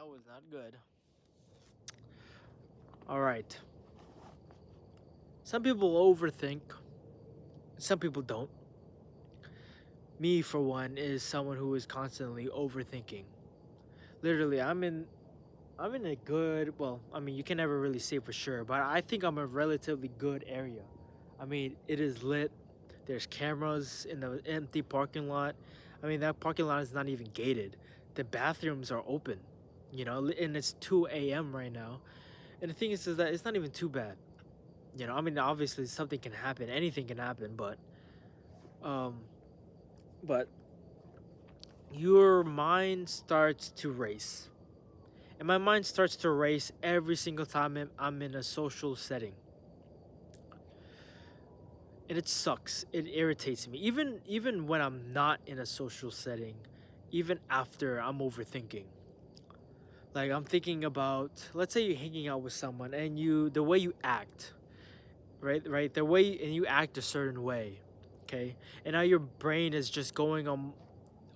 that was not good. All right. Some people overthink, some people don't. Me, for one, is someone who is constantly overthinking. Literally, I'm in a good, well, I mean, you can never really say for sure, but I think I'm a relatively good area. I mean, it is lit. There's cameras in the empty parking lot. I mean, that parking lot is not even gated. The bathrooms are open, and it's 2 a.m. right now. And the thing is that it's not even too bad. I mean, obviously something can happen, anything can happen, um, but your mind starts to race. And my mind starts to race every single time I'm in a social setting. And it sucks. It irritates me. Even when I'm not in a social setting, even after I'm overthinking. Like I'm thinking about, let's say you're hanging out with someone and the way you act, right? The way and you act a certain way, okay? And now your brain is just going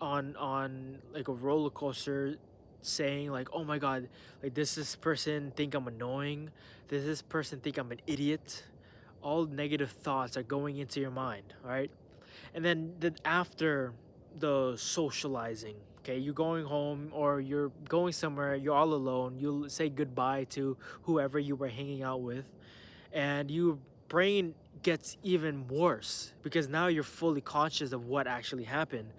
on like a roller coaster saying like, oh my god, like does this person think I'm annoying, does this person think I'm an idiot, all negative thoughts are going into your mind, right? And then after the socializing, okay, you're going home or you're going somewhere, you're all alone, you'll say goodbye to whoever you were hanging out with, and your brain gets even worse because now you're fully conscious of what actually happened,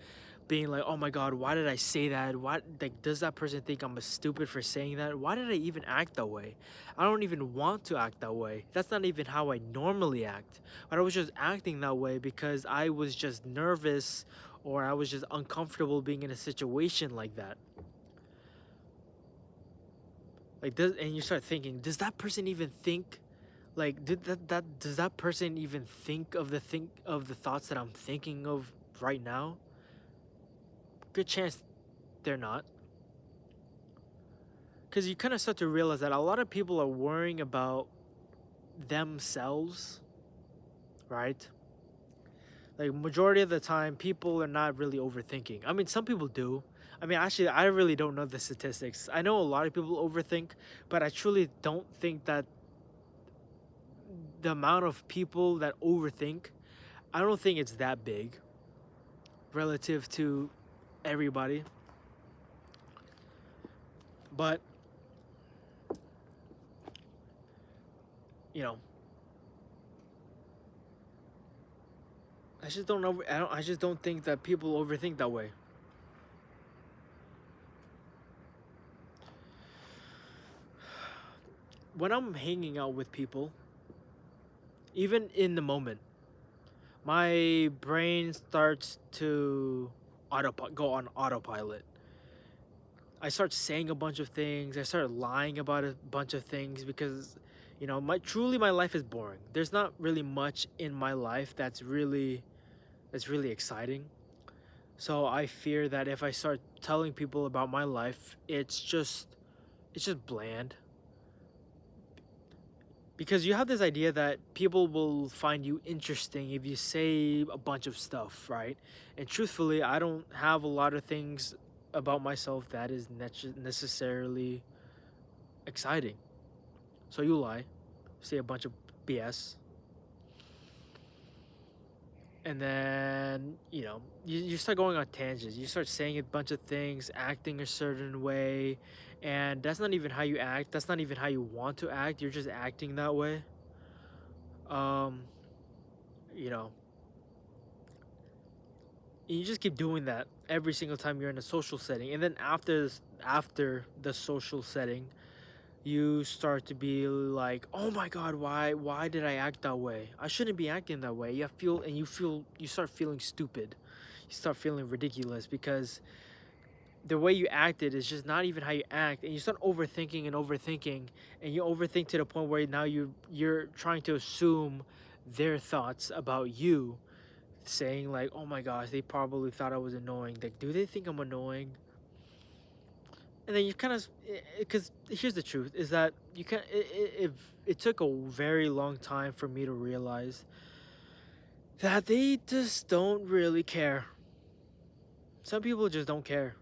being like, oh my god, why did I say that? What, like, does that person think I'm a stupid for saying that? Why did I even act that way? I don't even want to act that way. That's not even how I normally act. But I was just acting that way because I was just nervous or I was just uncomfortable being in a situation like that. And you start thinking, does that person even think, like, did that does that person even think of the thoughts that I'm thinking of right now? Good chance they're not. Because you kind of start to realize that a lot of people are worrying about themselves, right? Like majority of the time, people are not really overthinking. I mean, some people do. I mean, actually, I really don't know the statistics. I know a lot of people overthink, but I truly don't think that the amount of people that overthink, I don't think it's that big relative to everybody. But you know, I just don't know. I just don't think that people overthink that way. When I'm hanging out with people, even in the moment, my brain starts to go on autopilot. I start saying a bunch of things. I start lying about a bunch of things because, my life is boring. There's not really much in my life that's really exciting. So I fear that if I start telling people about my life, it's just bland. Because you have this idea that people will find you interesting if you say a bunch of stuff, right? And truthfully, I don't have a lot of things about myself that is necessarily exciting. So you lie, say a bunch of BS, and then, you start going on tangents. You start saying a bunch of things, acting a certain way, and that's not even how you act. That's not even how you want to act. You're just acting that way. Um, you know, you just keep doing that every single time you're in a social setting, and then after the social setting, you start to be like, oh my god, why did I act that way? I shouldn't be acting that way. You start feeling stupid. You start feeling ridiculous because the way you acted is just not even how you act, and you start overthinking and overthinking, and you overthink to the point where now you're trying to assume their thoughts about you, saying like, "Oh my gosh, they probably thought I was annoying. Like, do they think I'm annoying?" And then you kind of, because here's the truth: is that you can. It took a very long time for me to realize that they just don't really care. Some people just don't care.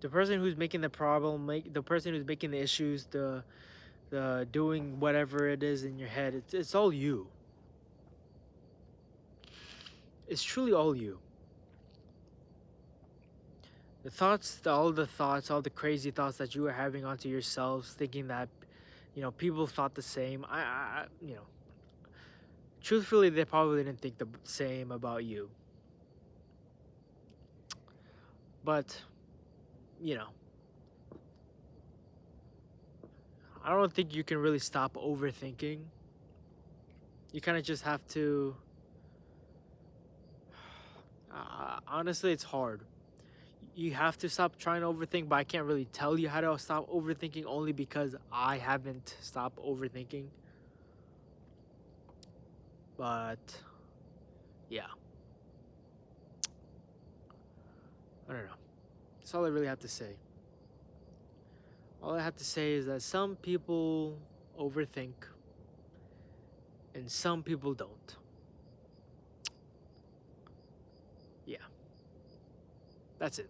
The person who's making the problem, the person who's making the issues, the doing whatever it is in your head, it's all you. It's truly all you. The thoughts, all the thoughts, all the crazy thoughts that you were having onto yourselves, thinking that, people thought the same. Truthfully, they probably didn't think the same about you. But, you know, I don't think you can really stop overthinking. You kind of just have to. Honestly, it's hard. You have to stop trying to overthink, but I can't really tell you how to stop overthinking only because I haven't stopped overthinking. But yeah, I don't know. That's all I really have to say. All I have to say is that some people overthink and some people don't. Yeah, that's it.